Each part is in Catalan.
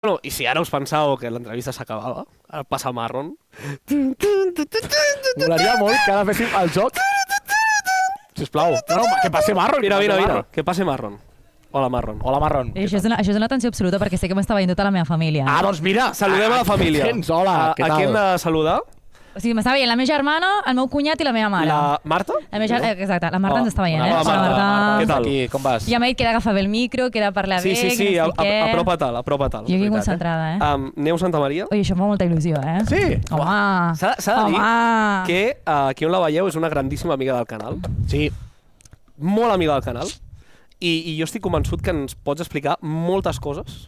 Bueno, i si ara us pensàveu que l'entrevista s'acabava, ara passa Marron. Molaria molt que ara féssim el joc. Sisplau. No, que passi Marron. Mira, que passe Marron. Hola, Marron. Hola, Marron. Això és una atenció absoluta perquè sé que m'està veient tota la meva família. Ah, doncs mira. Saludem a la família. Hola, què tal? A qui hem de saludar? O sigui, m'està veient la meva germana, el meu cunyat i la meva mare. La Marta? Exacte, la Marta ens està veient, Hola, Marta. Què tal? Aquí, com vas? Ja m'ha dit que he d'agafar bé el micro, que he de parlar bé, Sí, apropa-te'l. Jo aquí concentrada, Neu Santa Maria? Ui, això em fa molta il·lusió, Sí? Home! S'ha de dir que aquí on la veieu és una grandíssima amiga del canal. Sí. Molt amiga del canal. I jo estic convençut que ens pots explicar moltes coses.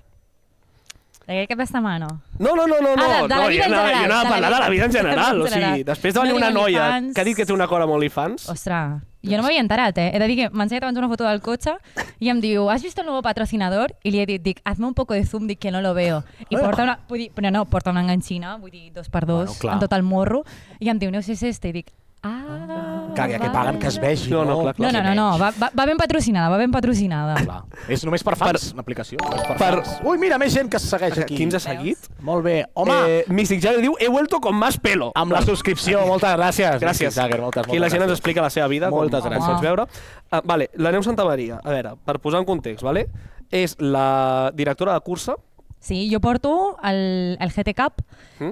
D'aquest cap de setmana. No, de la vida en general. Jo anava a parlar de la vida en general. O sigui, després de venir una noia que ha dit que té una cor amb OnlyFans... Ostres, jo no m'havia enterat, He de dir que m'ha ensenyat abans una foto del cotxe i em diu, ¿has visto el nuevo patrocinador? I li he dit, hazme un poco de zoom, dic que no lo veo. I porta una enganxina, vull dir, 2x2, en tot el morro, i em diu, no sé si és este, i dic, Que paguen que es vegi. No, va ben patrocinada, Clar. És només per fans, una aplicació. Ui, mira, més gent que es segueix aquí. Qui ens ha seguit? Molt bé. Home, Mystic Jagger diu, he vuelto con más pelo. amb la subscripció, moltes gràcies. Gràcies. Jagger, moltes Aquí la gent ens explica la seva vida. Moltes com gràcies. pots veure. Vale, la Neu Santa Maria, a veure, per posar en context, vale? És la directora de cursa. Sí, jo porto el GT Cup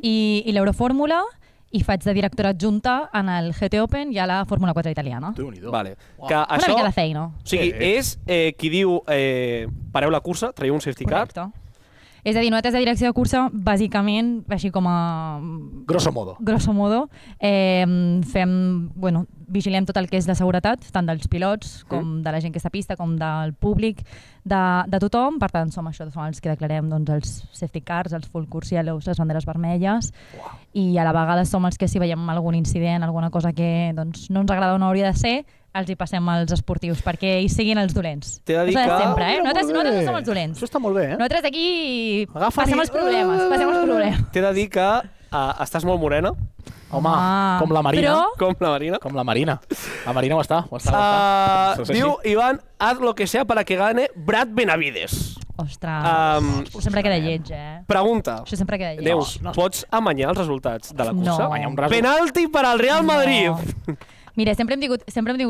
i l'Eurofórmula i faig de directora adjunta en el GT Open i a la Fórmula 4 italiana. Vale. Que Una això, mica de feina. o sigui, és qui diu pareu la cursa, traieu un safety car. Correcte. És a dir, nosaltres de direcció de cursa, bàsicament, així com a... Grosso modo. Vigilem tot el que és la seguretat, tant dels pilots com de la gent que està a pista, com del públic, de tothom. Per tant, som els que declarem els safety cars, els full course yellows, les banderes vermelles, i a la vegada som els que si veiem algun incident, alguna cosa que no ens agrada o no hauria de ser, els hi passem als esportius perquè hi siguin els dolents. T'he de dir que... Sempre, Nosaltres no som els dolents. Això està molt bé, Nosaltres aquí passem els problemes. T'he de dir que estàs molt morena. Home, com la Marina. Com la Marina. Com la Marina. La Marina ho està. Diu Ivan, haz lo que sea para que gane Brad Benavides. Ostres, això sempre queda lleig, Pregunta. Això sempre queda lleig. Neus, pots amanyar els resultats de la cursa? No. Penalti per al Real Madrid. Mira, sempre hem tingut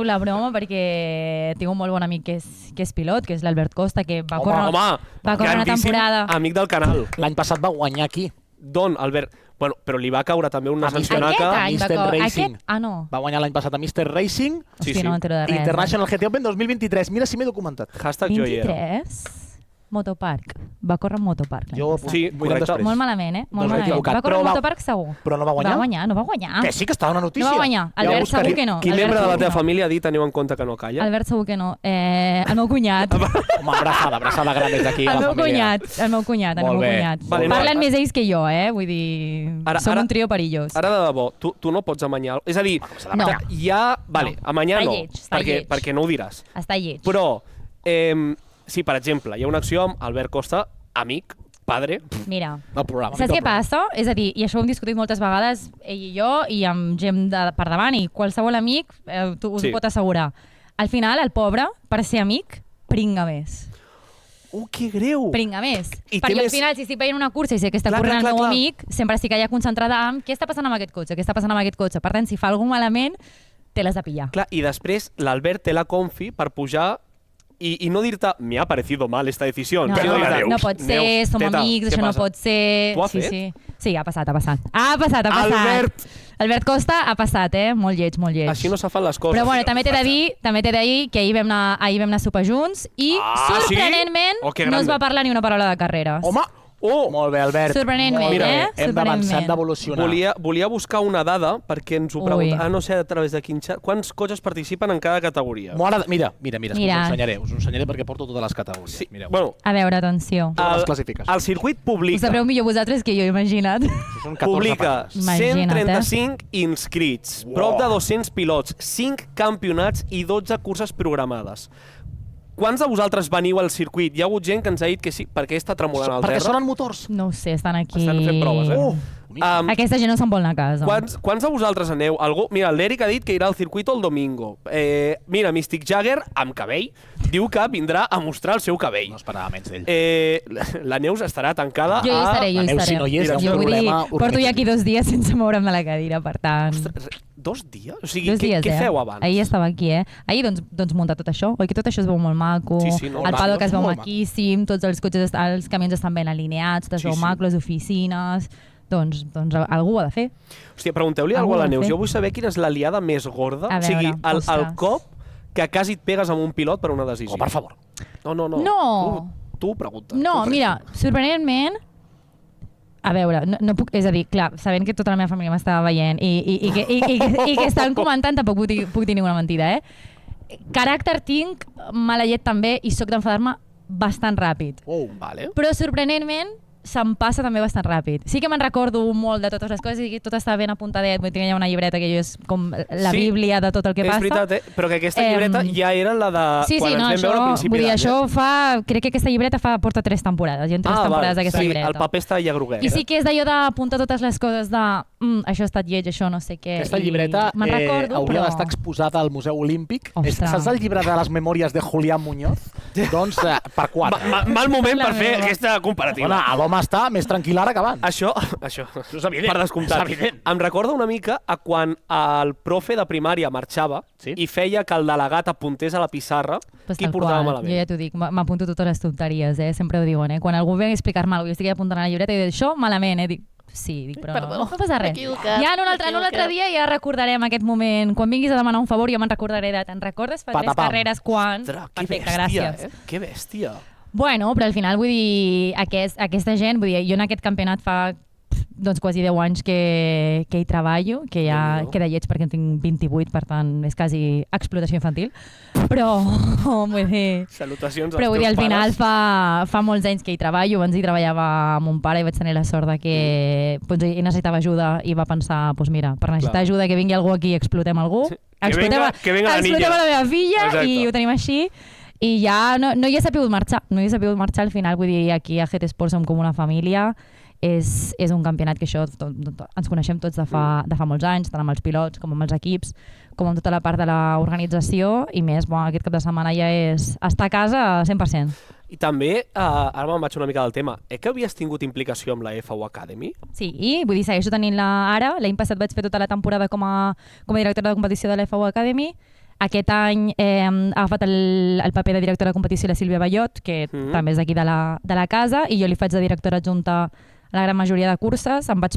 la broma perquè tinc un molt bon amic que és pilot, que és l'Albert Costa, que va córrer una temporada. Amic del canal. L'any passat va guanyar aquí. D'on, Albert? Bueno, però li va caure també una sancionaca. Mr. Racing. No. Va guanyar l'any passat a Mr. Racing. Hòstia, no m'entero de res. International GT Open 2023. Mira si m'he documentat. Hashtag jo hi era. 23? Motopark. Va córrer en Motopark. Sí, correcte. Molt malament, Molt malament. Va córrer en Motopark segur. Però no va guanyar? No va guanyar. Que sí que estava una notícia. No va guanyar. Albert segur que no. Quin membre de la teva família ha dit teniu en compte que no calla? Albert segur que no. El meu cunyat. Home, abraçada gran des d'aquí a la família. El meu cunyat. Parlen més ells que jo, Vull dir, som un trio perillós. Ara, de debò, tu no pots amanyar... És a dir, amanyar no, perquè no ho diràs. Està lleig. Però, si per exemple hi ha una acció amb Albert Costa, amic, padre... Mira, saps què passa? És a dir, i això ho hem discutit moltes vegades, ell i jo, i amb gent per davant, i qualsevol amic us ho pot assegurar. Al final, el pobre, per ser amic, pringa més. Que greu! Pringa més. Perquè al final, si estic veient una cursa i sé que està corrent el meu amic, sempre estic allà concentrada en què està passant amb aquest cotxe, Per tant, si fa alguna malament, te l'has de pillar. Clar, i després l'Albert té la confi per pujar i no dir-te, me ha parecido mal esta decisión. No pot ser, som amics, això no pot ser... T'ho ha fet? Sí, ha passat. Albert Costa ha passat, molt lleig. Així no se fan les coses. Però bueno, també t'he de dir que ahir vam anar a sopar junts i, sorprenentment, no es va parlar ni una paraula de carreres. Home! Molt bé, Albert. Sorprenentment, Hem d'avançar, hem d'evolucionar. Volia buscar una dada perquè ens ho pregunta. No sé a través de quin xat. Quants cotxes participen en cada categoria? Mira, us ho ensenyaré perquè porto totes les categories. Bueno, a veure, atenció. El circuit publica... Us sabreu millor vosaltres que jo, imagina't. Publica 135 inscrits, prop de 200 pilots, 5 campionats i 12 curses programades. Quants de vosaltres veniu al circuit? Hi ha hagut gent que ens ha dit que sí, perquè està tremolant al terra. Perquè sonen motors. No ho sé, estan aquí... Estan fent proves, Aquesta gent no se'n vol anar a casa. Quants de vosaltres aneu? Mira, l'Eric ha dit que irà al circuito el domingo. Mira, Mystic Jagger, amb cabell, diu que vindrà a mostrar el seu cabell. No esperava menys d'ell. La Neus estarà tancada Jo hi estaré, La Neus, si no hi és, jo vull dir, porto ja aquí 2 dies sense moure'm de la cadira, per tant... 2 dies? O sigui, 2 dies, què feu abans? Ahir estava aquí, Ahir, doncs, muntar tot això. Oi que tot això es veu molt maco, Sí, no, el paddock es veu molt maquíssim, tots els cotxes, els camions estan ben alineats, es veu maco, les oficines... Doncs algú ho ha de fer. Hòstia, pregunteu-li alguna cosa a la Neus. Jo vull saber quina és l'aliada més gorda. A veure, o sigui, el cop que quasi et pegues amb un pilot per una decisió. Per favor. No. Tu pregunta. No, mira, sorprenentment... A veure, no puc... És a dir, clar, sabent que tota la meva família m'estava veient i que estan comentant, tampoc puc dir ninguna mentida, Caràcter tinc, mala llet també, i soc d'enfadar-me bastant ràpid. Vale. Però sorprenentment se'm passa també bastant ràpid. Sí que me'n recordo molt de totes les coses i tot està ben apuntadet, vull dir que hi ha una llibreta que és com la bíblia de tot el que passa. És veritat, però que aquesta llibreta ja era la de quan ens vam veure a principi d'any. Vull dir, això crec que aquesta llibreta porta 3 temporades, hi ha 3 temporades d'aquesta llibreta. El paper està ja groguet. I sí que és d'allò d'apuntar totes les coses de això ha estat lleig, això no sé què. Aquesta llibreta hauria d'estar exposada al Museu Olímpic. Saps el llibre de les memòries de Julián Muñoz? Doncs per 4. Mal moment per fer aquesta comparativa. L'home està més tranquil ara que abans. Això és evident. Per descomptat. Em recorda una mica a quan el profe de primària marxava i feia que el delegat apuntés a la pissarra qui portava malament. Jo ja t'ho dic, m'apunto totes les tonteries, sempre ho diuen. Quan algú ve a explicar-me alguna cosa, jo estic apuntant a la llibreta i dic, això malament, dic, sí, però no passa res. Ja en un altre dia ja recordarem aquest moment. Quan vinguis a demanar un favor jo me'n recordaré de te'n recordes fa 3 carreres quan... Perfecte, gràcies. Que bèstia. Bueno, però al final vull dir, aquesta gent, vull dir, jo en aquest campionat fa quasi 10 anys que hi treballo, que ja queda lleig perquè en tinc 28, per tant és quasi explotació infantil, però vull dir... Salutacions als però vull dir, teus al final pares. fa molts anys que hi treballo, abans hi treballava amb mon pare i vaig tenir la sort de que ell necessitava ajuda i va pensar, mira, per necessitar ajuda que vingui algú aquí, explotem algú, explotem a la meva filla i ho tenim així. I ja no hi he sapigut marxar, al final, vull dir, aquí a GT Sports som com una família, és un campionat que això ens coneixem tots de fa molts anys, tant amb els pilots com amb els equips, com amb tota la part de l'organització, i més, aquest cap de setmana ja és estar a casa 100%. I també, ara me'n vaig una mica del tema, que havies tingut implicació amb la FU Academy? Sí, vull dir, segueixo tenint-la ara, l'any passat vaig fer tota la temporada com a directora de competició de la FU Academy. Aquest any ha agafat el paper de directora de competició la Sílvia Ballot, que també és d'aquí de la casa, i jo li faig de directora adjunta a la gran majoria de curses. Em vaig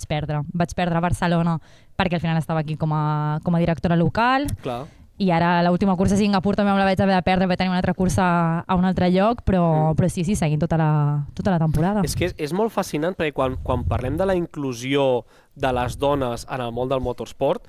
perdre a Barcelona perquè al final estava aquí com a directora local. Clar. I ara l'última cursa a Singapur també me la vaig haver de perdre, vaig tenir una altra cursa a un altre lloc, però sí, seguint tota la temporada. És que és molt fascinant perquè quan parlem de la inclusió de les dones en el món del motorsport,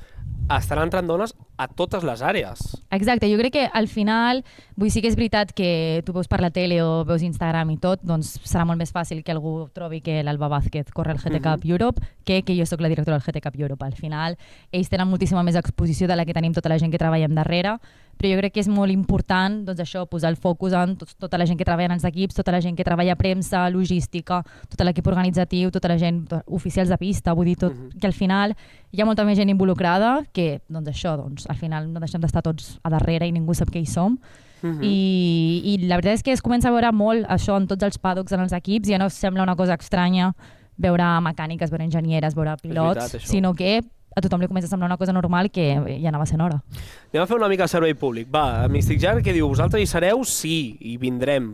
estan entrant dones a totes les àrees. Exacte, jo crec que al final, sí que és veritat que tu veus per la tele o veus Instagram i tot, doncs serà molt més fàcil que algú trobi que l'Alba Vázquez corre el GT Cup Europe que jo soc la directora del GT Cup Europe. Al final, ells tenen moltíssima més exposició de la que tenim tota la gent que treballem darrere, però jo crec que és molt important posar el focus en tota la gent que treballa en els equips, tota la gent que treballa a premsa, logística, tot l'equip organitzatiu, tota la gent, oficials de pista, vull dir, que al final hi ha molta més gent involucrada que, al final no deixem d'estar tots a darrere i ningú sap què hi som. I la veritat és que es comença a veure molt això en tots els paddocks, en els equips, ja no sembla una cosa estranya veure mecàniques, veure enginyeres, veure pilots, sinó que a tothom li comença a semblar una cosa normal que ja anava sent hora. Anem a fer una mica de servei públic. Va, Mystic Jagger, que diu, vosaltres hi sereu? Sí, i vindrem.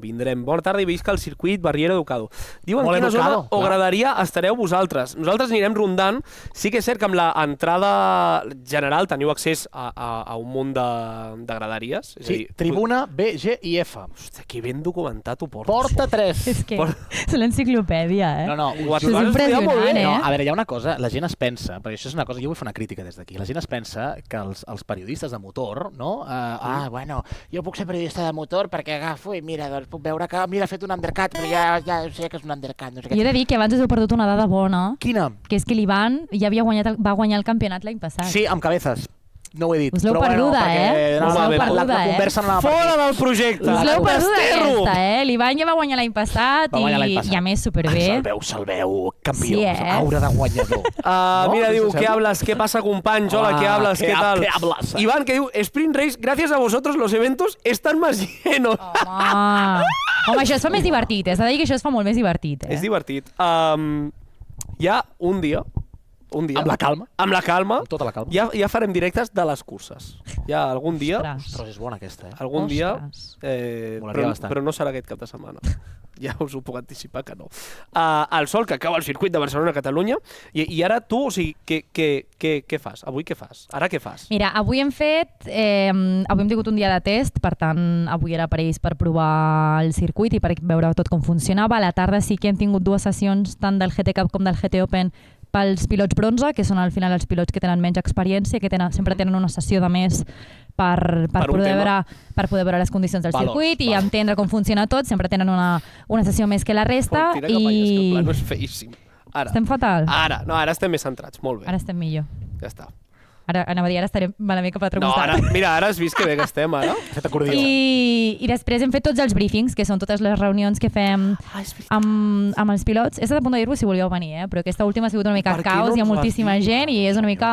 Bona tarda i visca al circuit Barriero Educado. Diuen quina zona o graderia estareu vosaltres. Nosaltres anirem rondant. Sí que és cert que amb l'entrada general teniu accés a un munt de graderies. Sí, tribuna B, G i F. Hòstia, que ben documentat ho portes. Porta 3. És que és l'enciclopèdia, No, és impressionant, A veure, hi ha una cosa, la gent es pensa, perquè això és una cosa, jo vull fer una crítica des d'aquí, la gent es pensa que els periodistes de motor, no? Bueno, jo puc ser periodista de motor perquè agafo i mira, doncs puc veure que ha fet un undercut, però ja sé que és un undercut. Jo he de dir que abans us heu perdut una dada bona. Quina? Que és que l'Ivan ja va guanyar el campionat l'any passat. Sí, amb Cabezas. no ho he dit. Us l'heu perduda, La conversa no anava per Fora del projecte! Us l'heu perduda Desterro! aquesta, L'Ivan ja va guanyar l'any passat i a més superbé. Se'l veu campió, Sí, aura de guanyador. Mira, diu, ¿qué hablas? ¿Qué pasa, companys? Hola, ¿qué hablas? ¿Qué tal? ¿Qué hablas? Iván, que diu, Sprint Race, gracias a vosotros los eventos están más llenos. Home, això es fa més divertit, s'ha de dir que això es fa molt més divertit. És divertit. Hi ha un dia... Amb la calma. Amb la calma. Amb tota la calma. Ja farem directes de les curses. Ja algun dia... Ostres, és bona aquesta, Algun dia... Molaria bastant. Però no serà aquest cap de setmana. Ja us ho puc anticipar que no. El sol que cau al circuit de Barcelona-Catalunya i ara tu, o sigui, què fas? Avui què fas? Ara què fas? Mira, avui hem tingut un dia de test, per tant, avui era per ells per provar el circuit i per veure tot com funcionava. A la tarda sí que hem tingut 2 sessions, tant del GT Cup com del GT Open, pels pilots bronze, que són al final els pilots que tenen menys experiència, que sempre tenen una sessió de més per poder veure les condicions del circuit i entendre com funciona tot. Sempre tenen una sessió més que la resta. Tira cap allà, és que el plano és feíssim. Estem fatal? Ara estem més centrats, molt bé. Ara estem millor. Ja està. Ara estarem malament cap a l'altre costat. Ara has vist que bé que estem, ara. I després hem fet tots els briefings, que són totes les reunions que fem amb els pilots. He estat a punt de dir-vos si volíeu venir, però aquesta última ha sigut una mica caos, hi ha moltíssima gent i és una mica...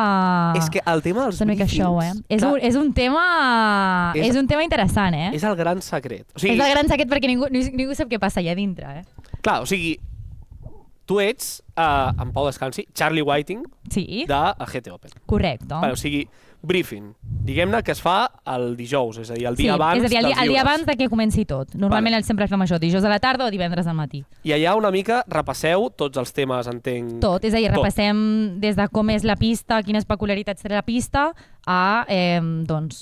És que el tema dels briefings... show, És un tema interessant, És el gran secret. És el gran secret perquè ningú sap què passa allà dintre, Clar, o sigui, tu ets, en Pau Descansi, Charlie Whiting de GT Open. Correcte. O sigui, briefing. Diguem-ne que es fa el dijous, és a dir, el dia abans dels lliures. El dia abans que comenci tot. Normalment sempre fem això, dijous a la tarda o divendres al matí. I allà una mica repasseu tots els temes, entenc... Tot, és a dir, repassem des de com és la pista, quines peculiaritats té la pista, a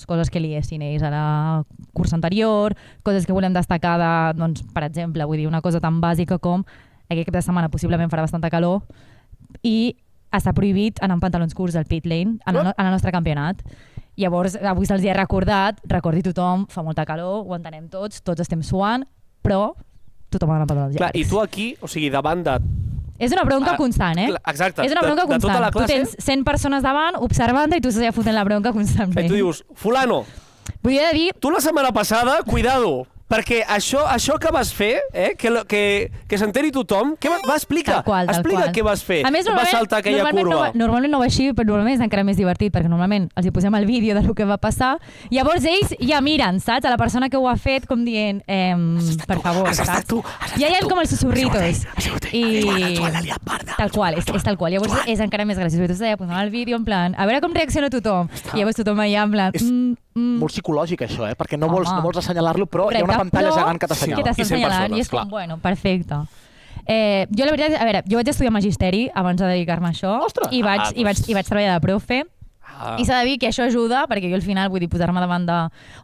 coses que li haguessin ells a la cursa anterior, coses que volem destacar per exemple, vull dir, una cosa tan bàsica com aquest cap de setmana possiblement farà bastanta calor i està prohibit anar amb pantalons curts al pit lane en el nostre campionat. Llavors, avui se'ls hi ha recordat, recordi tothom, fa molta calor, ho entenem tots estem suant, però tothom ha d'anar amb pantalons llargs. Clar, i tu aquí, o sigui, davant de... És una bronca constant, Exacte. És una bronca constant. De tota la classe... Tu tens 100 persones davant, observant i tu estàs ja fotent la bronca constantment. I tu dius, fulano, vull dir... tu la setmana passada, cuidado, perquè això que vas fer, que s'enteri tothom, què va explicar? Explica què vas fer. A més, vas saltar aquella curva. Normalment no va així, però normalment és encara més divertit, perquè normalment els hi posem el vídeo del que va passar, llavors ells ja miren, saps? A la persona que ho ha fet, com dient, per favor, saps? Ja hi ha com els susurritos. I tal qual, és tal qual. Llavors és encara més graciós. Tu estàs allà posant el vídeo, en plan, a veure com reacciona tothom. I llavors tothom allà, en plan... Molt psicològic, això, perquè no vols assenyalar-lo, però hi ha una pantalla gegant que t'assenyala. Que t'està assenyalant i és com, bueno, perfecte. Jo la veritat, a veure, jo vaig estudiar magisteri abans de dedicar-me a això i vaig treballar de profe. I s'ha de dir que això ajuda, perquè jo al final vull dir posar-me davant de...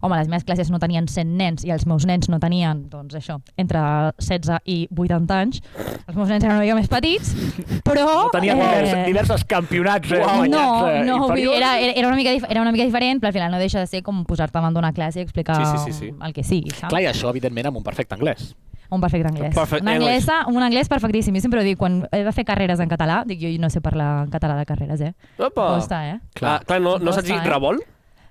Home, les meves classes no tenien 100 nens i els meus nens no tenien, doncs això, entre 16 i 80 anys. Els meus nens eren una mica més petits, però... No tenien diversos campionats guanyats vull dir, era una mica diferent, però al final no deixa de ser com posar-te davant d'una classe i explicar el que sigui, saps? Clar, i això, evidentment, amb un perfecte anglès. Un perfecte anglès. Un anglès perfectíssim. Jo sempre ho dic, quan he de fer carreres en català, dic jo no sé parlar en català de carreres, Costa, Clar, no saps dir revolt?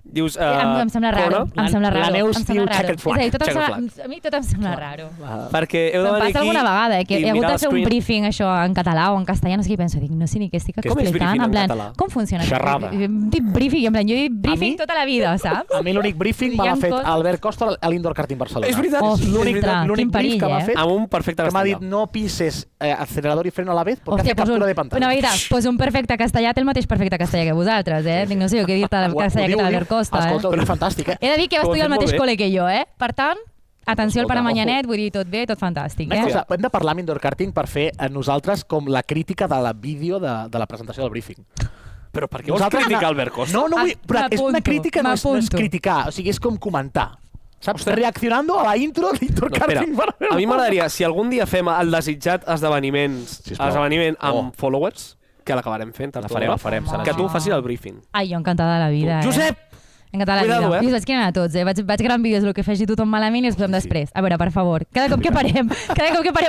Dius... Em sembla raro. La Neus diu check and flag. A mi tot em sembla raro. Perquè heu de venir aquí... Em passa alguna vegada, que he hagut de fer un briefing això en català o en castellà, no sé què penso, dic, no sé ni què estic explicant, en plan, com funciona? Xerrada. Dic briefing, en plan, jo he dit briefing tota la vida, saps? A mi l'únic briefing me l'ha fet Albert Costa a l'Indoor Karting Barcelona. És veritat. L'únic brief que m'ha fet, amb un perfecte que m'ha dit no pises acelerador i freno a la vez perquè hace captura de pantalla. Una veritat, doncs un perfecte castellà té el mateix perfecte castellà que vosaltres, Dic, no sé jo què dir-te del castellà que té l'Albert Costa, fantàstic, He de dir que va estudiar al mateix col·le que jo, Per tant, atenció al Paramanyanet, vull dir, tot bé, tot fantàstic, Hem de parlar amb Indoor Karting per fer a nosaltres com la crítica de la vídeo de la presentació del briefing. Però per què vols criticar Albert Costa? No, però és una crítica, no és criticar, o sigui, és com comentar. Saps? Reaccionando a la intro d'Indoor Karting. A mi m'agradaria, si algun dia fem el desitjat esdeveniment amb followers, que l'acabarem fent, la farem, que tu facis el briefing. Ai, jo encantada de la vida, Josep! En català, Cuidado, I us vaig cridant a tots, Vaig gravant vídeos el que faci tothom malament i els posem després. A veure, per favor, cada cop que parem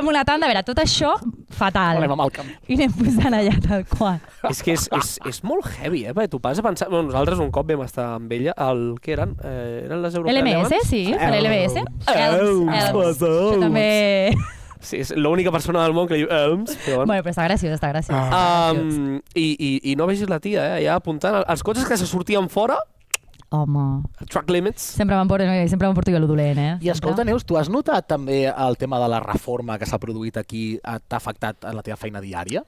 una tanda, a veure, tot això, fatal. Anem amb el camp. I anem posant allà tal qual. És que és molt heavy, perquè tu pas a pensar... Bueno, nosaltres un cop vam estar amb ella, què eren? Eren les europees LMS, abans? sí, per LMS. Elms. També... Sí, és l'única persona del món que diu Elms. Bueno, però està graciós, està graciós. I no vegis la tia, allà apuntant els cotxes que se sortien fora, Home... track limits. Sempre m'emporto jo lo dolent, I escolta, Neus, tu has notat també el tema de la reforma que s'ha produït aquí t'ha afectat en la teva feina diària?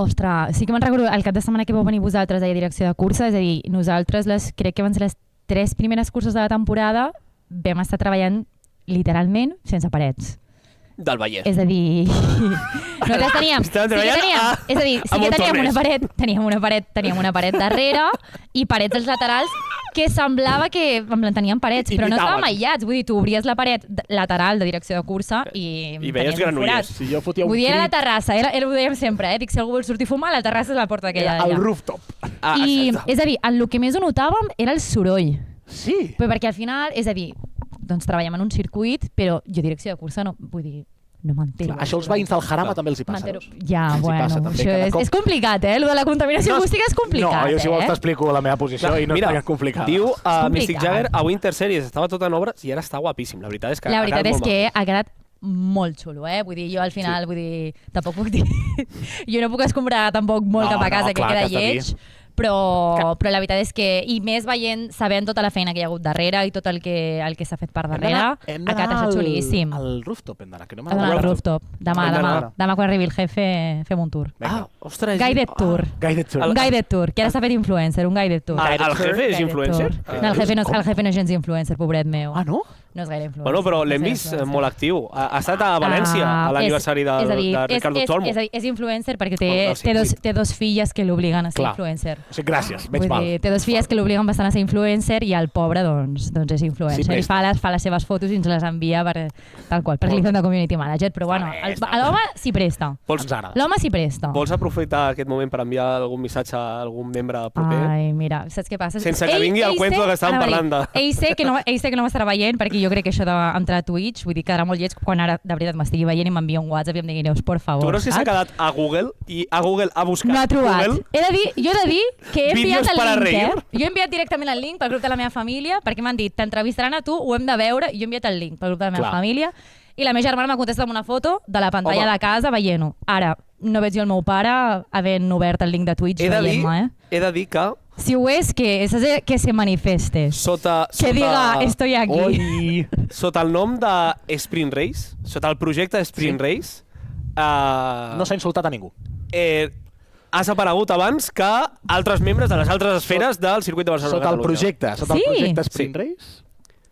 Ostres, sí que me'n recordo el cap de setmana que vau venir vosaltres a direcció de cursa, és a dir, nosaltres crec que van ser les 3 primeres curses de la temporada, vam estar treballant literalment sense parets. Del Vallès. És a dir, nosaltres teníem, teníem una paret darrere i parets als laterals que semblava que teníem parets, però no estàvem aïllats. Vull dir, tu obries la paret lateral de direcció de cursa i veies granollers. Si jo fotia un vull dir, era la crit terrassa, ho dèiem sempre, Dic, si algú vol sortir a fumar, la terrassa és la porta aquella al d'allà. rooftop. I, és a dir, el que més ho notàvem era el soroll. Sí. Però perquè al final, és a dir, doncs treballem en un circuit, però jo direcció de cursa no, vull dir, no m'entero. Això als veïns del Jarama també els hi passa. Ja, bueno, això és complicat, Lo de la contaminació acústica és complicat, No, jo si vols t'explico la meva posició i no és tan complicat. Diu Mystic Jagger a Winter Series estava tot en obres i ara està guapíssim. La veritat és que ha quedat molt xulo, Vull dir, jo al final, tampoc puc dir... Jo no puc escombrar tampoc molt cap a casa, que queda lleig, però la veritat és que, i més sabent tota la feina que hi ha hagut darrere i tot el que s'ha fet per darrere, ha quedat xulíssim. Al rooftop hem d'anar, que no m'ha d'anar al rooftop. Demà, quan arribi el jefe, fem un tour. Ostres. Guided tour. Un guided tour, que ara s'ha fet influencer, un guided tour. El jefe és influencer? No, el jefe no és gens influencer, pobret meu. Ah, no? No és gaire influencer. Bueno, però l'hem vist molt actiu. Ha estat a València, a l'aniversari de Ricardo Tormo. És influencer perquè té dos filles que l'obliguen a ser influencer. Gràcies, veig mal. Té dos filles que l'obliguen bastant a ser influencer i el pobre, doncs és influencer. I fa les seves fotos i ens les envia tal qual, perquè li fan de community manager. Però bueno, l'home s'hi presta. L'home s'hi presta. Vols aprofitar aquest moment per enviar algun missatge a algun membre proper? Ai, mira, saps què passa? Sense que vingui el cuento que estàvem parlant de... Ell sé que no m'estarà veient, perquè jo crec que això d'entrar a Twitch, vull dir, quedarà molt lleig quan ara de veritat m'estigui veient i m'envia un WhatsApp i em digui, Neus, por favor. Tu creus que s'ha quedat a Google i a Google ha buscat no ha trobat. Google? Jo he de dir que he enviat el link, Jo he enviat directament el link pel grup de la meva família perquè m'han dit, t'entrevistaran a tu, ho hem de veure, i jo he enviat el link pel grup de la meva família i la meva germana m'ha contestat amb una foto de la pantalla de casa veient-ho. Ara, no veig jo el meu pare havent obert el link de Twitch veient-me, He de dir que... Si ho és, que se manifeste. Que diga, estoy aquí. Sota el nom de Sprint Race, sota el projecte Sprint Race... No s'ha insultat a ningú. Has aparegut abans que altres membres de les altres esferes del circuit de Barcelona. Sota el projecte Sprint Race?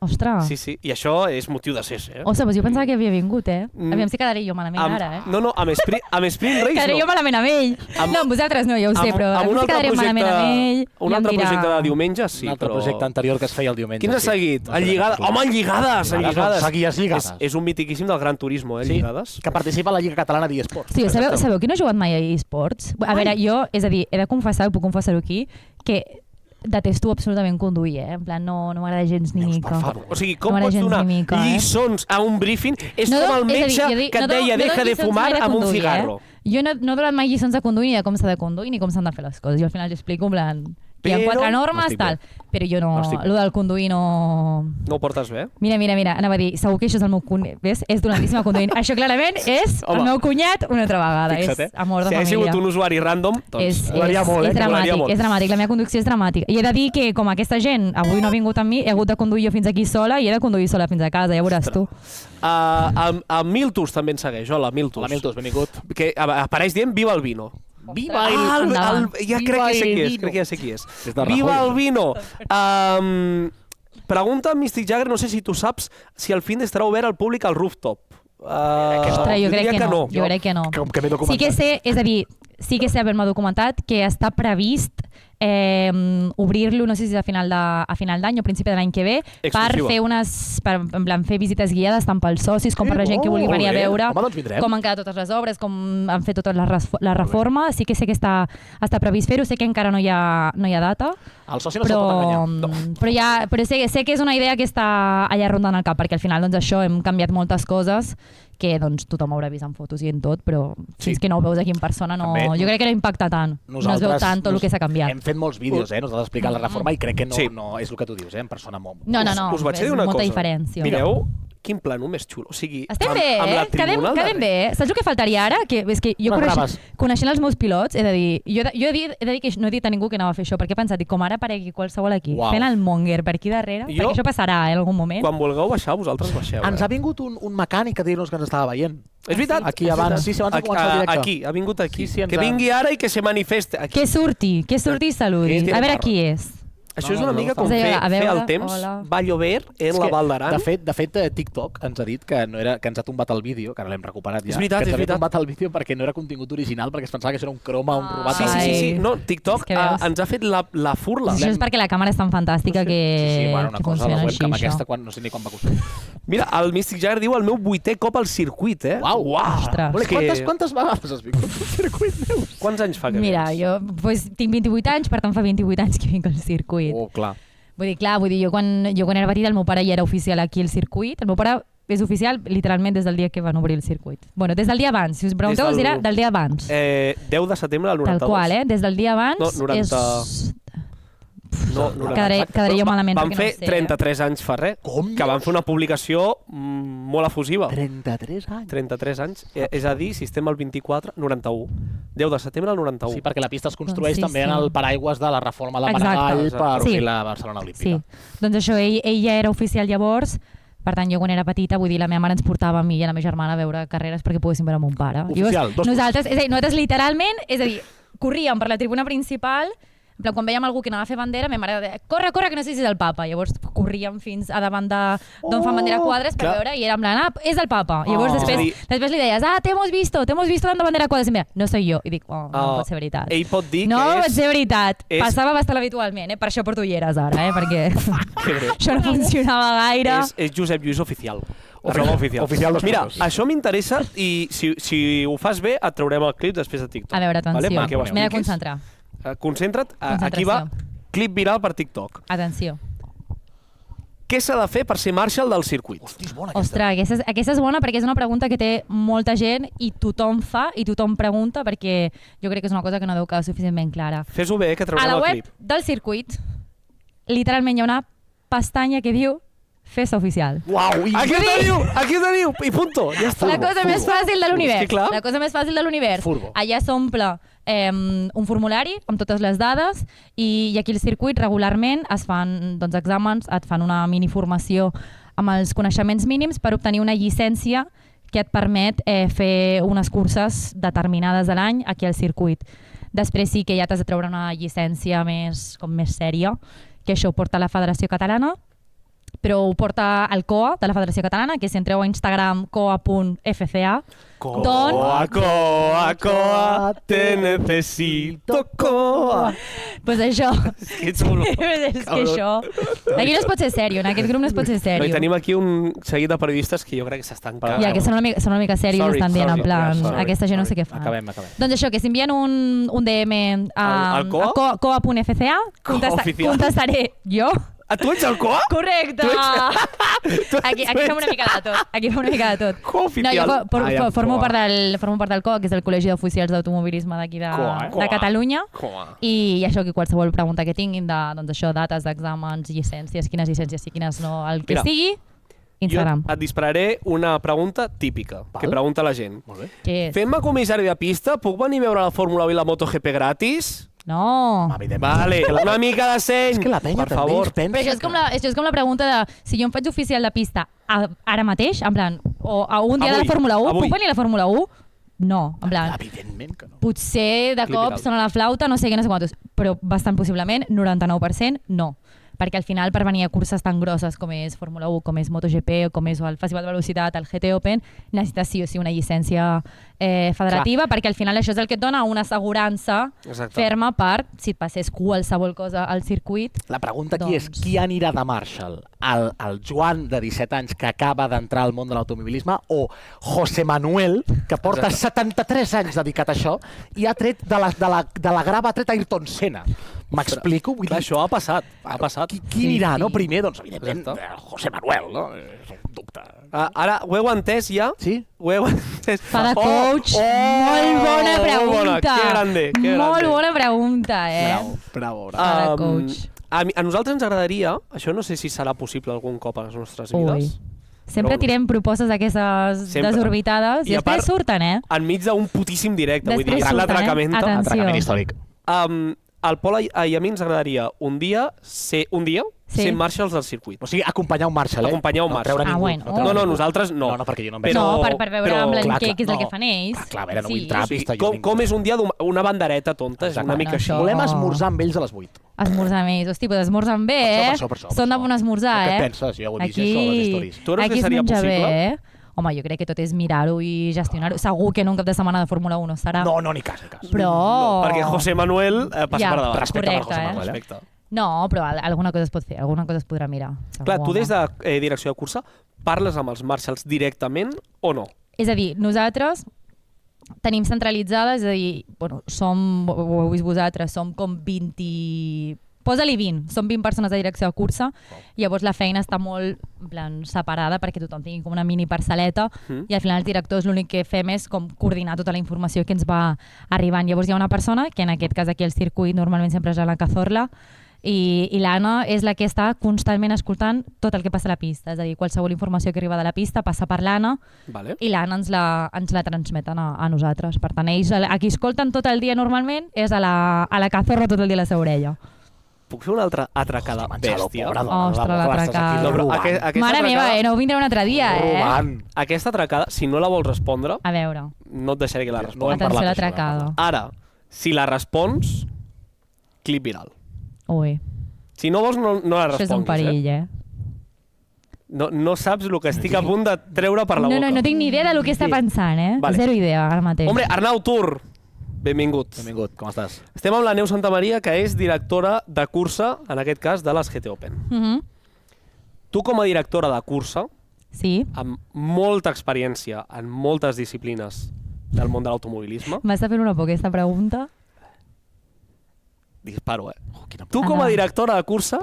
Ostres. Sí, i això és motiu de ses, Ostres, doncs jo pensava que havia vingut, Aviam si quedaré jo malament ara, No, amb Sprint Race no. Quedaré jo malament amb ell. No, amb vosaltres no, ja ho sé, però aviam si quedaré malament amb ell. Un altre projecte de diumenge, sí, però... Un altre projecte anterior que es feia el diumenge. Quin has seguit? En Lligades. Home, en Lligades! Seguies Lligades. És un mitiquíssim del Gran Turismo, Lligades. Que participa a la Lliga Catalana d'eSports. Sí, sabeu que no he jugat mai a eSports? A veure, jo, és a dir, he de confessar, puc confessar-ho aquí, que detesto absolutament conduir, En plan, no m'agrada gens ni mica. O sigui, com pots donar lliçons a un briefing? És com el metge que et deia deja de fumar amb un cigarro. Jo no he donat mai lliçons de conduir ni de com s'ha de conduir ni com s'han de fer les coses. Jo al final explico en plan... Hi ha 4 normes, tal. Però jo no... Allò del conduir no... No ho portes bé? Mira, anava a dir, segur que això és el meu cunyat. Ves? És dolentíssima conduint. Això clarament és el meu cunyat una altra vegada. És amor de família. Si hagués sigut un usuari random, doncs... Molaria molt, és dramàtic. La meva conducció és dramàtica. I he de dir que, com aquesta gent avui no ha vingut amb mi, he hagut de conduir jo fins aquí sola i he de conduir sola fins a casa, ja veuràs tu. A Miltus també en segueix. Hola, Miltus. Hola, Miltus, benvingut. Que apareix dient Viva el Vino. Viva el vino. Ja crec que ja sé qui és. Viva el vino! Pregunta a Mystic Jagger, no sé si tu saps si al fin estarà obert al públic al rooftop. Ostres, jo crec que no. Jo crec que no. Que m'he documentat. Sí que sé, és a dir, sí que sé haver-me documentat que està previst obrir-lo, no sé si és a final d'any o principi de l'any que ve, per fer visites guiades tant pels socis com per la gent que vulgui venir a veure com han quedat totes les obres, com han fet tota la reforma. Sí que sé que està previst fer-ho, sé que encara no hi ha data, el soci no se'l pot enganyar. Però sé que és una idea que està allà rondant el cap, perquè al final doncs, això hem canviat moltes coses que doncs, tothom haurà vist en fotos i en tot, però fins que no ho veus aquí en persona jo crec que no impacta tant, no es veu tant tot el que s'ha canviat. Hem fet molts vídeos, nosaltres explicant la reforma i crec que no és el que tu dius, en persona molt. No, us vaig dir una molta cosa. Diferència. Mireu quin plano més xulo. O sigui, estem bé, quedem bé. Saps el que faltaria ara? Que és que jo coneixent els meus pilots, he de dir que no he dit a ningú que anava a fer això, perquè he pensat, com ara aparegui qualsevol aquí, fent el monger per aquí darrere, perquè això passarà en algun moment. Quan vulgueu baixar, vosaltres baixeu. Ens ha vingut un mecànic a dir-nos que ens estava veient. És veritat. Aquí abans de començar el directe. Aquí, ha vingut aquí. Que vingui ara i que se manifeste. Que surti i saludi. A veure qui és. Això és una mica com fer el temps. Va llover en la Val d'Aran. De fet, TikTok ens ha dit que ens ha tombat el vídeo, que ara l'hem recuperat ja. És veritat, que ens ha tombat el vídeo perquè no era contingut original, perquè es pensava que això era un croma, un robat. Sí. No, TikTok ens ha fet la furla. Això és perquè la càmera és tan fantàstica que funciona així. Una webcam aquesta, no sé ni quan va costar. Mira, el Mystic Jagger diu el meu 8è cop al circuit, Uau! Quantes vegades has vingut al circuit, Neus? Quants anys fa que vens? Mira, jo tinc 28 anys, per tant fa 28 anys que vinc al circuit. Oh, clar. Vull dir, jo quan era petita el meu pare ja era oficial aquí al circuit. El meu pare és oficial literalment des del dia que van obrir el circuit. Bueno, des del dia abans. Si us pregunteu, us dirà del dia abans. 10 de setembre del 92. Tal qual, des del dia abans. No, 90... Quedaré jo malament perquè no sé. Van fer 33 anys fa res. Com? Que van fer una publicació molt efusiva. 33 anys? 33 anys. És a dir, si estem al 24, 91. 10 de setembre al 91. Sí, perquè la pista es construeix també en el paraigües de la reforma de Maragall per obrir la Barcelona Olímpica. Sí, doncs això, ell ja era oficial llavors. Per tant, jo quan era petita, vull dir, la meva mare ens portava a mi i a la meva germana a veure carreres perquè poguéssim veure mon pare. Oficial, nosaltres literalment, és a dir, corríem per la tribuna principal. En plan, quan veiem algú que anava a fer bandera, ma mare deia, corre, que no sé si és el papa. Llavors corríem fins a davant d'on fan bandera quadres per veure i era en plan, és el papa. Llavors després li deies, te hemos visto dando bandera quadres. I em deia, no soy yo. I dic, no pot ser veritat. Ell pot dir no que pot ser veritat. Passava bastant habitualment, per això porto ulleres ara, perquè això no funcionava gaire. És Josep Lluís oficial. Oficial. Mira, això m'interessa i si ho fas bé et traurem el clip després de TikTok. A veure, atenció, m'he de concentrar. Concentra't, aquí va clip viral per TikTok. Atenció. Què s'ha de fer per ser Marshall del circuit? Hosti, és bona aquesta. Ostres, aquesta és bona perquè és una pregunta que té molta gent i tothom fa i tothom pregunta perquè jo crec que és una cosa que no deu quedar suficientment clara. Fes-ho bé, que traurem el clip. A la web del circuit, literalment hi ha una pestanya que diu Festa oficial. Uau, aquí ho teniu, i punto. Ja està. La cosa més fàcil de l'univers. La cosa més fàcil de l'univers. Allà s'omple un formulari amb totes les dades i aquí al circuit regularment es fan exàmens, et fan una miniformació amb els coneixements mínims per obtenir una llicència que et permet fer unes curses determinades a l'any aquí al circuit. Després sí que ja t'has de treure una llicència més sèria, que això ho porta la Federació Catalana, però ho porta el COA de la Federació Catalana, que si entreu a Instagram coa.fca, Coa, te necesito, Coa. Pues això. És xulo. És que això. Aquí no es pot ser sèrio, en aquest grup no es pot ser sèrio. Tenim aquí un seguit de periodistes que jo crec que s'estan cagant. Ja, que són una mica serios, estan dient en plan, aquesta gent no sé què fa. Acabem. Doncs això, que si envien un DM a coa.fca, contestaré jo. Tu ets el COA? Correcte! Aquí fem una mica de tot. Co-oficial. No, jo formo part del COA, que és el Col·legi d'Oficials d'Automobilisme d'aquí de Catalunya. I això, que qualsevol pregunta que tinguin de dates d'exàmens, llicències, quines llicències i quines no, el que sigui, Instagram. Jo et dispararé una pregunta típica, que pregunta la gent. Què és? Fem-me comissari de pista? Puc venir a veure la Fórmula 1 i la MotoGP gratis? No. Vale, una mica de seny. És que la penya per favor. Però això és com la pregunta de si jo em faig oficial de pista ara mateix, en plan, o a un dia de la Fórmula 1, puc venir a la Fórmula 1? No, en plan, evidentment que no. Potser de cop sona la flauta, no sé què, no sé quantos, però bastant possiblement, 99% no. perquè al final per venir a curses tan grosses com és Fórmula 1, com és MotoGP o com és el Festival de Velocitat, el GT Open, necessites sí o sí una llicència federativa, perquè al final això és el que et dona una assegurança ferma per, si et passés qualsevol cosa al circuit. La pregunta aquí és, qui anirà de Marshall? El Joan, de 17 anys, que acaba d'entrar al món de l'automobilisme, o José Manuel, que porta 73 anys dedicat a això, i ha tret de la grava ha tret Ayrton Senna. M'explico? Clar, això ha passat. Qui anirà, no? Primer, doncs, evidentment, José Manuel, no? És un dubte. Ara, ho heu entès ja? Sí? Ho heu entès? Fa de coach, molt bona pregunta. Que grande. Molt bona pregunta, Bravo. Fa de coach. A nosaltres ens agradaria, això no sé si serà possible algun cop a les nostres vides. Sempre tirem propostes d'aquestes desorbitades i després surten, Enmig d'un putíssim directe, vull dir, surten, l'atracament. Atracament històric. Al Pol i a mi ens agradaria un dia ser marshals del circuit. O sigui, acompanyar un Marshall, Acompanyar un Marshall. Bueno. No, nosaltres no. No, perquè jo no em veig. No, per veure amb què és el que fan ells. Clar, a veure, no vull entrar a pista. Com és un dia d'una bandereta tonta, és una mica així. Volem esmorzar amb ells a les 8. Esmorzar amb ells. Hosti, pues esmorzen bé, Per això. Són de bon esmorzar, Què penses? Jo ho he vist això a les stories. Tu creus que seria possible? Home, jo crec que tot és mirar-ho i gestionar-ho. Segur que en un cap de setmana de Fórmula 1 serà. No, ni cas. Però... No, perquè José Manuel passa per davant. Respecte per José Manuel. Respecte. No, però alguna cosa es pot fer, alguna cosa es podrà mirar. Clar, tu des de direcció de cursa parles amb els marshals directament o no? És a dir, nosaltres tenim centralitzades, és a dir, bueno, ho heu vist vosaltres, som com 20... Posa-li 20, som 20 persones de direcció de cursa, llavors la feina està molt en plan, separada perquè tothom tingui com una mini parcel·leta i al final els directors l'únic que fem és com coordinar tota la informació que ens va arribant. Llavors hi ha una persona, que en aquest cas aquí al circuit normalment sempre és l'Anna Cazorla, i l'Anna és la que està constantment escoltant tot el que passa a la pista, és a dir, qualsevol informació que arriba de la pista passa per l'Anna i l'Anna ens la transmeten a nosaltres. Per tant, ells a qui escolten tot el dia normalment és a la Cazorla tot el dia a la seva orella. Puc fer una altra atracada bèstia? Ostres, l'atracada. Mare meva, no vindré un altre dia, Aquesta atracada, si no la vols respondre, a veure, no et deixaré que la respongui. atenció a l'atracada. Ara, si la respons, clip viral. Ui, Si no vols, no la responguis. això és un perill, No saps el que estic a punt de treure per la boca. No tinc ni idea del que està pensant, Vale. Zero idea, ara mateix. Hombre, Arnau Tur, benvingut. Benvingut, com estàs? Estem amb la Neus Santamaria, que és directora de cursa, en aquest cas, de les GT Open. Tu, com a directora de cursa, Sí. amb molta experiència en moltes disciplines del món de l'automobilisme... M'està fent una por aquesta pregunta? Disparo, Tu, com a directora de cursa,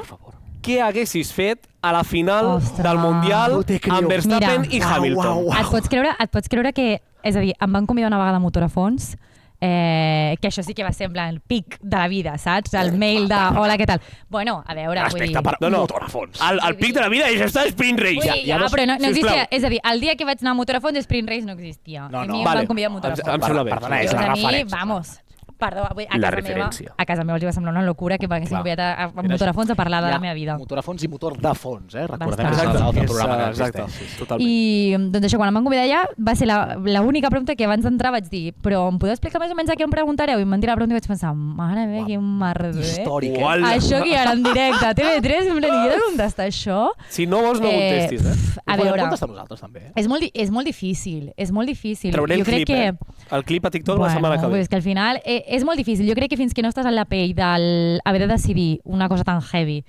què haguessis fet a la final del Mundial amb Verstappen i Hamilton? Et pots creure que... És a dir, em van convidar una vegada a Motor a Fons, que això sí que va ser en plan el pic de la vida, saps? El mail de hola, què tal? Bueno, a veure, vull dir... Respecte per Motor a Fons. El pic de la vida és estar a Sprint Race. Però no existia. És a dir, el dia que vaig anar a Motor a Fons, Sprint Race no existia. A mi em van convidar a Motor a Fons. Em sembla bé. Perdona, és la referència. Vamos. Perdó, a casa meva els va semblar una locura que m'haguessin convidat a Motor a Fons a parlar de la meva vida. Motor a Fons i motor de fons, recordem Bastant. que és l'altre programa que Exacte, existeix. totalment. I doncs això, quan em van convidar allà, va ser l'única pregunta que abans d'entrar vaig dir, però em podeu explicar més o menys a què em preguntareu? I em van tirar la pregunta i vaig pensar, mare meva, quin merder. Històric, Això que ara en directe a TV3, em he de contestar això. Si no vols, no contestis, A veure, podem contestar nosaltres, també. és molt difícil, és molt difícil. Trauré el Jo crec clip, El clip a TikTok la setmana que ve. És que al final és molt difícil. Jo crec que fins que no estàs en la pell d'haver de decidir una cosa tan heavy,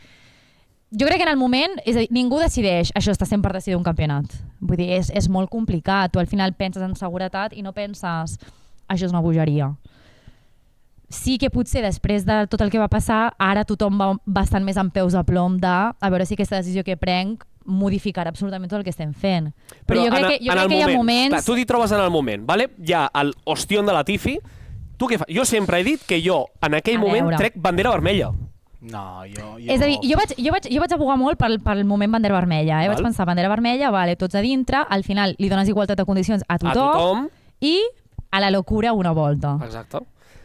jo crec que en el moment, és a dir, ningú decideix això està sent per decidir un campionat. Vull dir, és molt complicat. Tu al final penses en seguretat i no penses això és una bogeria. Sí que potser després de tot el que va passar, ara tothom va bastant més amb peus a plom a veure si aquesta decisió que prenc modificarà absolutament tot el que estem fent. Però jo crec que hi ha moments... Clar, tu t'hi trobes en el moment, ¿vale? Hi ha l'ostión de la Tifi. Tu què fas? Jo sempre he dit que jo, en aquell moment, trec bandera vermella. No, jo... És a dir, jo vaig abogar molt pel moment bandera vermella. Vaig pensar, bandera vermella, vale, tots a dintre, al final li dones igualtat de condicions a tothom. I a la locura una volta. Exacte.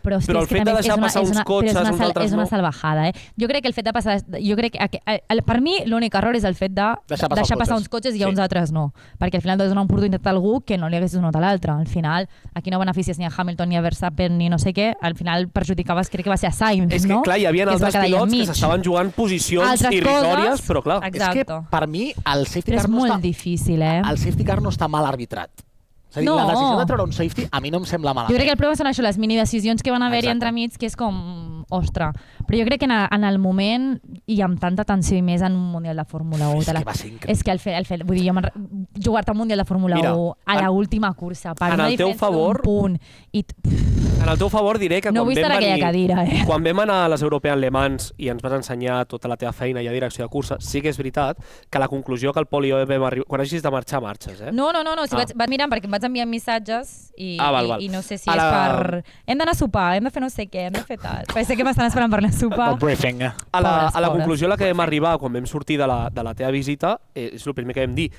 Però, hòstia, Però el fet de deixar passar uns cotxes, uns altres és una no. salvajada, Jo crec que el fet de passar... per mi, l'únic error és el fet de deixar passar uns cotxes i uns altres no. Perquè al final dones una oportunitat a algú que no li haguessis donat a l'altre. Al final, aquí no beneficies ni a Hamilton ni a Verstappen ni no sé què. Al final perjudicaves, crec que va ser a Sainz, És que, clar, hi havia altres pilots que s'estaven jugant posicions irrisòries, però clar... Exacte. És que, per mi, el safety car és molt difícil, El safety car no està mal arbitrat. És a dir, la decisió de treure un safety a mi no em sembla malament. Jo crec que el problema són això, les minidecisions que van haver-hi entremig, que és com... Ostres. Però jo crec que en el moment i amb tanta tensió i més en un Mundial de Fórmula 1... És que va ser increïble. És que el fet vull dir, jugar-te un Mundial de Fórmula 1 a l'última cursa, per una diferència d'un punt... En el teu favor diré que no vull estar en aquella cadira, quan vam anar a les European Le Mans i ens vas ensenyar tota la teva feina i a direcció de cursa, sí que és veritat que la conclusió que el Pol i jo vam arribar... Quan hagis de marxar, marxes, No, si vaig mirant perquè em vaig enviar missatges i no sé si és per... Hem d'anar a sopar, hem de fer no sé què, hem de fer tal. Perquè sé que m'estan esperant per anar a sopar. El briefing. A la conclusió a la que vam arribar quan vam sortir de la teva visita és el primer que vam dir.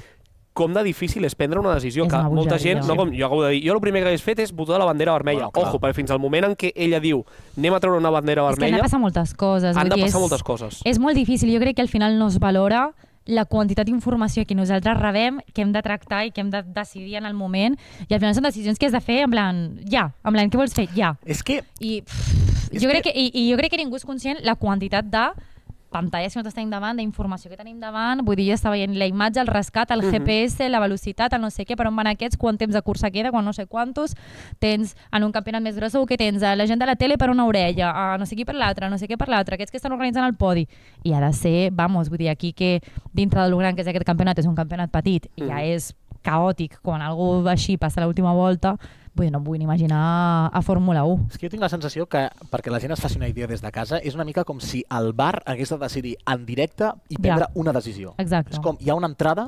Com de difícil és prendre una decisió que molta gent, no com jo acabo de dir, jo el primer que hagués fet és votar la bandera vermella. Ojo, perquè fins al moment en què ella diu anem a treure una bandera vermella... És que han de passar moltes coses. Han de passar moltes coses. És molt difícil, jo crec que al final no es valora la quantitat d'informació que nosaltres rebem, que hem de tractar i que hem de decidir en el moment, i al final són decisions que has de fer en plan, què vols fer? Ja. És que... Jo crec que ningú és conscient la quantitat de pantalles que no tenim davant, d'informació que tenim davant, vull dir, ja està veient la imatge, el rescat, el GPS, la velocitat, el no sé què, per on van aquests, quant temps de cursa queda, quan no sé quantos, tens en un campionat més gros que tens la gent de la tele per una orella, no sé qui per l'altra, no sé què per l'altra, aquests que estan organitzant el podi, i ha de ser, vull dir, aquí que dintre del gran que és aquest campionat és un campionat petit, i ja és caòtic, quan algú així passa l'última volta, no em vull ni imaginar a Fórmula 1. És que jo tinc la sensació que, perquè la gent es faci una idea des de casa, és una mica com si el VAR hagués de decidir en directe i prendre una decisió. Exacte. És com, hi ha una entrada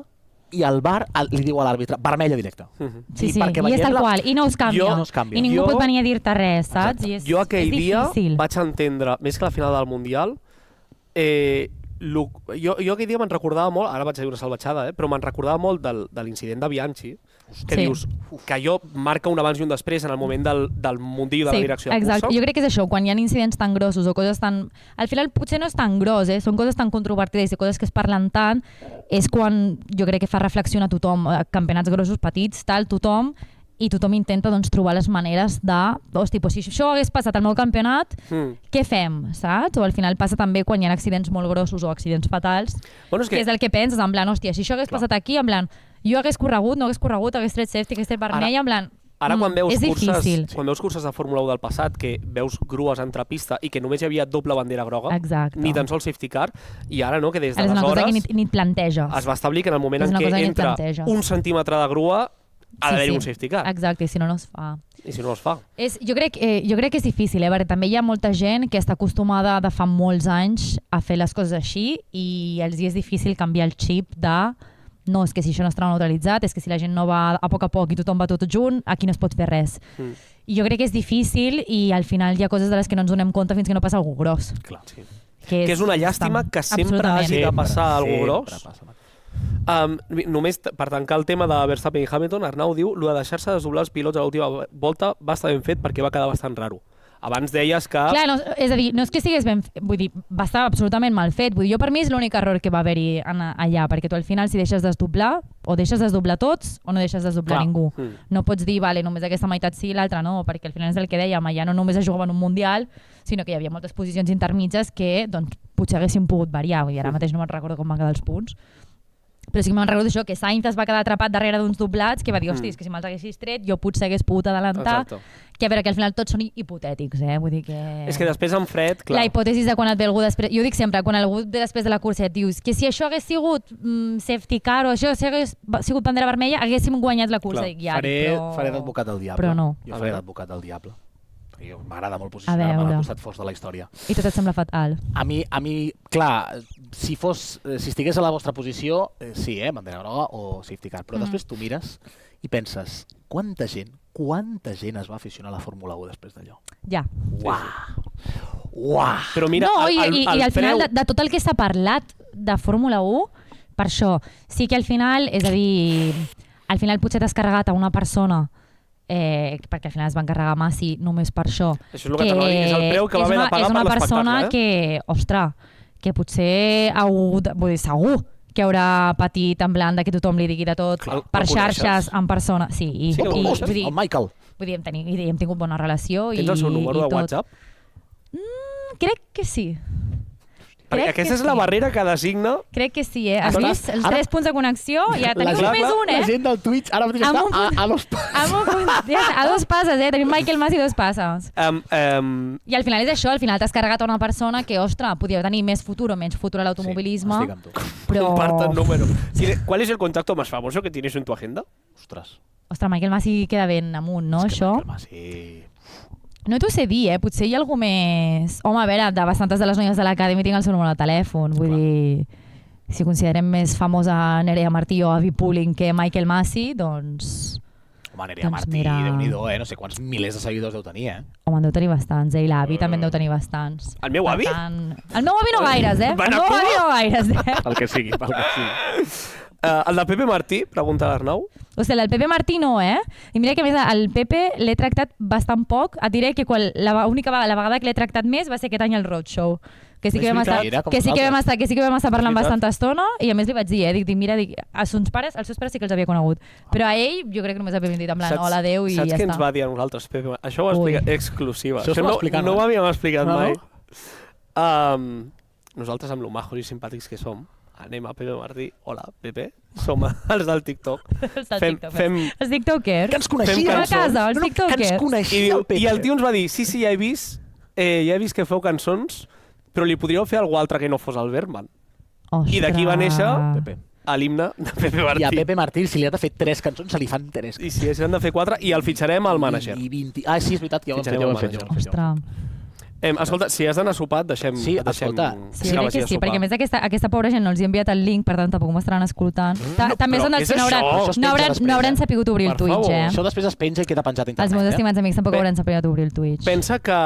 i el VAR li diu a l'àrbitre, vermella directa. Sí, i és tal qual, i no us canvia. I ningú pot venir a dir-te res, saps? Jo aquell dia vaig entendre, més que la final del Mundial, jo aquell dia me'n recordava molt, ara vaig dir una salvatjada, però me'n recordava molt de l'incident de Bianchi, que dius que allò marca un abans i un després en el moment del mundillo de la direcció de cursa. Exacte. Jo crec que és això, quan hi ha incidents tan grossos o coses tan... Al final potser no és tan gros, són coses tan controvertides i coses que es parlen tant, és quan jo crec que fa reflexionar tothom, campionats grossos, petits, tothom intenta trobar les maneres de... Hosti, si això hagués passat al meu campionat, què fem, saps? O al final passa també quan hi ha accidents molt grossos o accidents fatals, que és el que penses, en plan, hòstia, si això hagués passat aquí, en plan, jo hagués corregut, no hagués corregut, hagués tret safety, hagués tret vermella, en plan... Ara quan veus curses de Fórmula 1 del passat, que veus grues entre pista i que només hi havia doble bandera groga, ni tan sols safety car, i ara no, que des d'aleshores... És una cosa que ni et planteges. Es va establir que en el moment en què entra un centímetre de grua ha d'haver-hi un safety car. Exacte, i si no, no es fa. Jo crec que és difícil, perquè també hi ha molta gent que està acostumada de fa molts anys a fer les coses així i els és difícil canviar el xip de no, és que si això no està neutralitzat, és que si la gent no va a poc i tothom va tot junt, aquí no es pot fer res. I jo crec que és difícil i al final hi ha coses de les que no ens donem compte fins que no passa algú gros. Clar, sí. Que és una llàstima que sempre hagi de passar algú gros. Només per tancar el tema de Verstappen i Hamilton, Arnau diu lo de deixar-se desdoblar els pilots a l'última volta va estar ben fet perquè va quedar bastant raro. Abans deies que... Clar, és a dir, no és que estigués ben fet, vull dir, va estar absolutament mal fet. Vull dir, jo per mi és l'únic error que va haver-hi allà, perquè tu al final si deixes desdoblar, o deixes desdoblar tots o no deixes desdoblar ningú. No pots dir, vale, només aquesta meitat sí i l'altra no, perquè al final és el que dèiem, allà no només es jugava en un Mundial, sinó que hi havia moltes posicions intermitges que doncs, potser haguessin pogut variar. Vull dir, ara mateix no me'n recordo com van quedar els punts. Però sí que me'n recordo això, que Sainz es va quedar atrapat darrere d'uns doblats, que va dir, hosti, és que si me'ls haguessis tret jo potser hagués pogut adelantar. Que a veure, que al final tots són hipotètics, vull dir que... És que després en fred, clar... La hipòtesi de quan et ve algú després... Jo dic sempre, quan algú ve després de la cursa et dius que si això hagués sigut safety car o això hagués sigut bandera vermella, haguéssim guanyat la cursa. Faré d'advocat del diable. Però no. Jo faré d'advocat del diable. M'agrada molt posicionar-me al costat fos de la història. I tot et sembla fatal? A mi, clar, si estigués a la vostra posició, sí, bandera groga o safety car, però després tu mires i penses, quanta gent es va aficionar a la Fórmula 1 després d'allò? Ja. Uah! Però mira, i al final de tot el que s'ha parlat de Fórmula 1, per això, sí que al final, és a dir, al final potser t'has carregat a una persona perquè al final es va encarregar Massi només per això. Això és el que t'anava a dir, és el preu que va haver de pagar per l'espectacle. És una persona que, ostres, que potser ha hagut, vull dir, segur que haurà patit en plan que tothom li digui de tot per xarxes, en persona. Sí, el Michael. Vull dir, hem tingut bona relació. Tens el seu número de WhatsApp? Crec que sí. Perquè aquesta és la barrera que designa... Crec que sí, Has vist? Els 3 punts de connexió, ja tenim només un, La gent del Twitch ara mateix està a 2 passes. A 2 passes, Tenim Michael Mas i 2 passes. I al final és això, al final t'has carregat a una persona que, ostres, podia tenir més futur o menys futur a l'automobilisme. Sí, estic amb tu. Però... Comparten número. ¿Cuál es el contacto más famoso que tienes en tu agenda? Ostres, Michael Mas queda ben amunt, no, això? Michael Mas, No t'ho sé dir, potser hi ha algú més... Home, a veure, de bastantes de les noies de l'acadèmia tinc el seu número de telèfon, vull dir... Si considerem més famosa Nerea Martí o Avi Pulling que Michael Masi, doncs... Home, Nerea Martí, Déu-n'hi-do, no sé quants milers de seguidors deu tenir, Home, en deu tenir bastants, i l'avi també en deu tenir bastants. El meu avi? El meu avi no gaires, El meu avi no gaires, Pel que sigui, pel que sigui. El del Pepe Martí, pregunta l'Arnau. O sigui, el Pepe Martí no, I mira que més el Pepe l'he tractat bastant poc. Et diré que la vegada que l'he tractat més va ser aquest any al Roadshow. Que sí que vam estar parlant bastanta estona i a més li vaig dir, dic, mira, els seus pares sí que els havia conegut. Però a ell jo crec que només havia dit en plan, hola, adéu i ja està. Saps què ens va dir a nosaltres, Pepe? Això ho va explicar exclusiva. Això no ho havíem explicat mai. Nosaltres amb lo majos i simpàtics que som, anem a Pepe Martí, hola, Pepe, som els del TikTok. Els tiktokers. Que ens coneixia. A casa, els tiktokers. I el tio ens va dir, sí, ja he vist que feu cançons, però li podríeu fer algú altre que no fos el Bergman. I d'aquí va néixer l'himne de Pepe Martí. I a Pepe Martí, si li ha de fer 3 cançons, se li fan 3. I si han de fer 4, i el fitxarem al mànager. Sí, és veritat, que ja ho hem fet. Ostres. Escolta, si has d'anar a sopar, deixem... Sí, escolta. Sí, crec que sí, perquè a més aquesta pobra gent no els hi ha enviat el link, per tant tampoc m'estaran escoltant. També són dels que no hauran sapigut obrir el Twitch, Això després es penja i queda penjat a internet. Els meus estimats amics tampoc hauran sapigut obrir el Twitch. Pensa que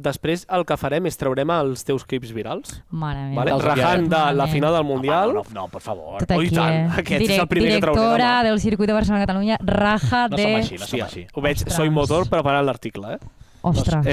després el que farem és traurem els teus clips virals. Mare meva. Rajant de la final del Mundial. No, per favor. Tot aquí, Aquest és el primer que traurem. Directora del circuit de Barcelona-Catalunya, raja de... No som així. Ho veig, soy motor preparant l'article, Ostres,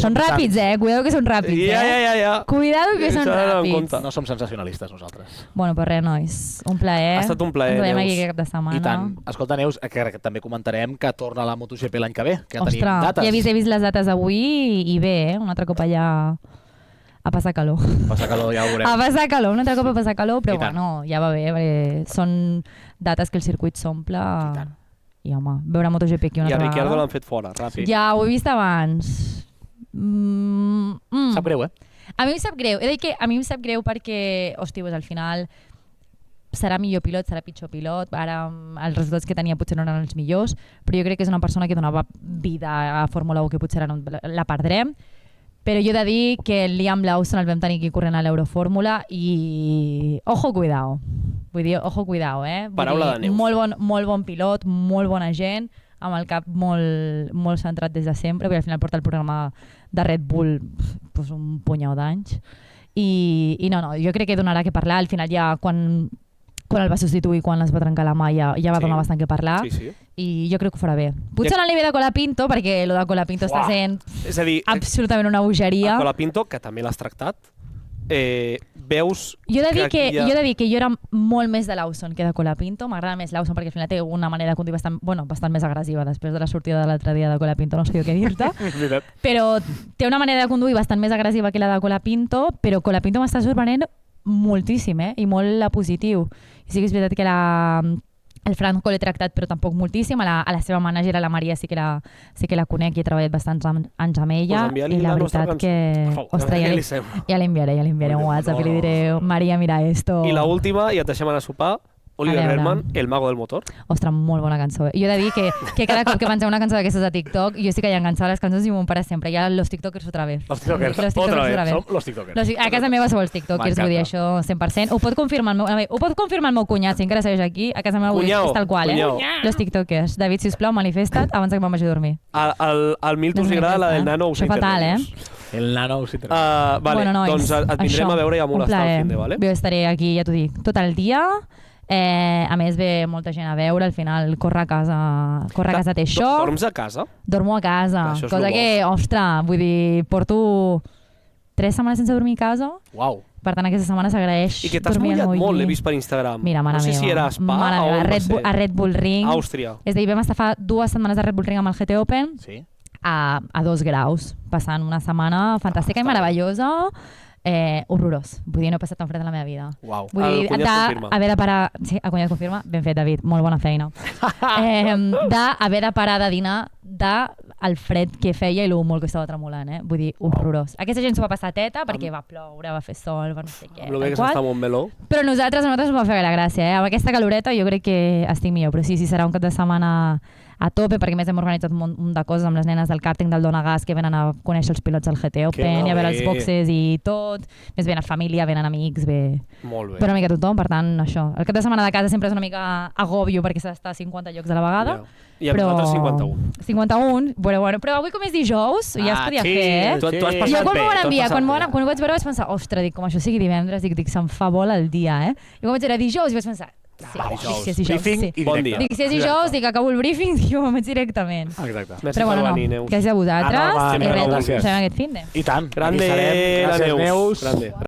són ràpids, Cuidado que són ràpids, Ja. Cuidado que són ràpids. No som sensacionalistes, nosaltres. Bueno, pues res, nois. Un plaer. Ha estat un plaer, Neus. Ens veiem Neus. aquí aquest cap de setmana. I tant. Escolta, Neus, que també comentarem que torna la MotoGP l'any que ve, que ja tenim dates. Ja he vist les dates avui i bé, un altre cop allà a passar calor. Passar calor, ja ho veurem. A passar calor, un altre cop a passar calor, però bueno, ja va bé, perquè són dates que el circuit s'omple. I home, veure MotoGP aquí una altra vegada. I a Ricciardo l'han fet fora, ràpid. Ja, ho he vist abans. Sap greu, A mi em sap greu. He de dir que a mi em sap greu perquè, hòstia, al final serà millor pilot, serà pitjor pilot. Ara els resultats que tenia potser no eren els millors, però jo crec que és una persona que donava vida a Fórmula 1 que potser ara no la perdrem. Però jo he de dir que el Liam Lawson el vam tenir aquí corrent a l'Eurofórmula i... Ojo, cuidao. Vull dir, ojo, cuidao, Paraula de Neus. Molt bon pilot, molt bona gent, amb el cap molt centrat des de sempre, perquè al final porta el programa de Red Bull pues, un punyau d'anys. I no, jo crec que donarà que parlar. Al final ja quan el va substituir, quan es va trencar la mà, ja va donar bastant que parlar. Sí. I jo crec que ho farà bé. Potser no al nivell de Colapinto, perquè el de Colapinto està sent absolutament una bogeria. A Colapinto, que també l'has tractat, veus... Jo he de dir que jo era molt més de Lawson que de Colapinto. M'agrada més Lawson perquè al final té una manera de conduir bastant més agressiva després de la sortida de l'altre dia de Colapinto, no sé jo què dir-te. Però té una manera de conduir bastant més agressiva que la de Colapinto, però Colapinto m'està sorprenent moltíssim, i molt a positiu. I sí que és veritat que el Franco l'he tractat, però tampoc moltíssim. A la seva mànager, a la Maria, sí que la conec i he treballat bastants anys amb ella. I la veritat que... Ostres, ja l'enviaré un WhatsApp i li diré, Maria, mira esto. I l'última, i et deixem anar a sopar, Oliver Herman, El mago del motor. Ostres, molt bona cançó. Jo he de dir que cada cop que pengeu una cançó d'aquestes a TikTok, jo sí que hi ha enganxat les cançons i m'ho para sempre. Ja los tiktokers otra vez. Los tiktokers otra vez. Som los tiktokers. A casa meva sou els tiktokers, vull dir això 100%. Ho pot confirmar el meu cunyat, si encara segueix aquí. A casa meva és tal qual, Los tiktokers. David, sisplau, manifesta't abans que me'n vagi a dormir. Al Milton us agrada la del nano. Això fatal, El nano us interessa. Vale, doncs et vindrem a veure i a molestar al fin de, vale? Jo estaré aquí, ja t'ho dic, tot el dia. A més, ve molta gent a veure, al final córrer a casa té això. Dorms a casa? Dormo a casa, cosa que, ostres, vull dir, porto 3 setmanes sense dormir a casa. Uau. Per tant, aquesta setmana s'agraeix. I que t'has mullat molt, l'he vist per Instagram. Mira, mare meva. No sé si era a Spa o a Red Bull Ring. Àustria. És a dir, vam estar fa 2 setmanes de Red Bull Ring amb el GT Open a 2 graus, passant una setmana fantàstica i meravellosa. Horrorós. Vull dir, no he passat tan fred en la meva vida. Uau. Vull dir, d'haver de parar... Sí, el cunyat confirma. Ben fet, David. Molt bona feina. D'haver de parar de dinar el fred que feia i el molt que estava tremolant, Vull dir, horrorós. Aquesta gent s'ho va passar teta perquè va ploure, va fer sol, va no sé què. Amb el bé que s'està Montmeló. Però a nosaltres ens va fer la gràcia, Amb aquesta caloreta jo crec que estic millor. Però sí, serà un cap de setmana a tope, perquè més hem organitzat un munt de coses amb les nenes del kàrting del Donagas que venen a conèixer els pilots del GT Open i a veure els boxes i tot. Més venen família, venen amics, Molt bé. Però una mica tothom, per tant, això. El cap de setmana de casa sempre és una mica agòbio perquè s'ha d'estar a 50 llocs a la vegada. I amb nosaltres 51. 51, bueno, però avui com és dijous, ja es podia fer, Tu has passat Jo quan bé, m'ho van enviar, quan ho bé. vaig veure vaig pensar, ostres, dic, com això sigui divendres, dic, se'm fa bola el dia, I quan vaig veure dijous vaig pensar, sí, és dijous, sí. Bon dia. Dic, si és dijous, dic, acabo el briefing, dic, jo me'n vaig directament. Exacte. Merci Però per bueno, venir, no, Neus. gràcies a vosaltres, i res, gràcies. ens veiem aquest finde. I tant. Grande, Aquí serem. la Gràcies, Neus. Neus. Grande.